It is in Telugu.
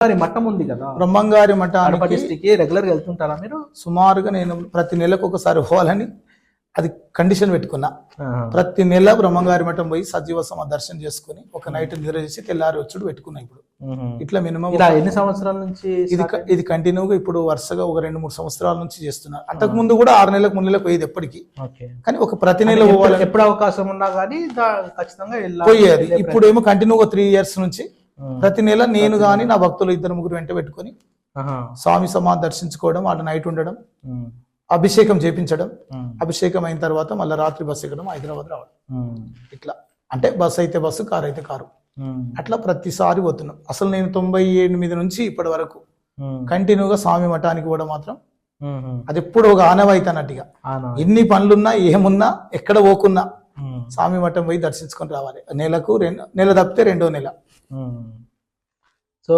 మఠం ఉంది కదా, బ్రహ్మంగారి మఠానికి రెగ్యులర్ గా వెళ్తుంటారా మీరు? సుమారుగా నేను ప్రతి నెలకు ఒకసారి పోవాలని అది కండిషన్ పెట్టుకున్నా. ప్రతి నెల బ్రహ్మంగారి మఠం పోయి సజీవ సమ దర్శనం చేసుకుని ఒక నైట్ నిద్ర చేసి తెల్లారి వచ్చుడు పెట్టుకున్నా. ఇప్పుడు ఇట్లా మినిమం ఎన్ని సంవత్సరాల నుంచి ఇది కంటిన్యూగా ఇప్పుడు వరుసగా ఒక 2-3 సంవత్సరాల నుంచి చేస్తున్నా. అంతకు ముందు కూడా 6 నెలలకు 3 నెలలకు పోయేది ఎప్పటికీ, కానీ ఒక ప్రతి నెల పోవాలి. ఎప్పుడు అవకాశం ఉన్నా కానీ ఖచ్చితంగా పోయేది. ఇప్పుడు ఏమో కంటిన్యూగా 3 years నుంచి ప్రతి నెల నేను గాని నా భక్తులు 2-3 వెంట పెట్టుకుని స్వామి సమాధి దర్శించుకోవడం, అలా నైట్ ఉండడం, అభిషేకం చేపించడం, అభిషేకం అయిన తర్వాత మళ్ళీ రాత్రి బస్సు ఎక్కడం, హైదరాబాద్ రావడం. ఇట్లా అంటే బస్సు అయితే బస్సు, కారు అయితే కారు, అట్లా ప్రతిసారి పోతున్నాం. అసలు నేను 98 నుంచి ఇప్పటి వరకు కంటిన్యూగా స్వామి మఠానికి కూడా మాత్రం అది ఎప్పుడు ఒక ఆనవాయితీ అన్నట్టుగా. ఎన్ని పనులున్నా ఏమున్నా ఎక్కడ పోకున్నా స్వామి మఠం పోయి దర్శించుకొని రావాలి. నెలకు నెల తప్పితే 2వ నెల. సో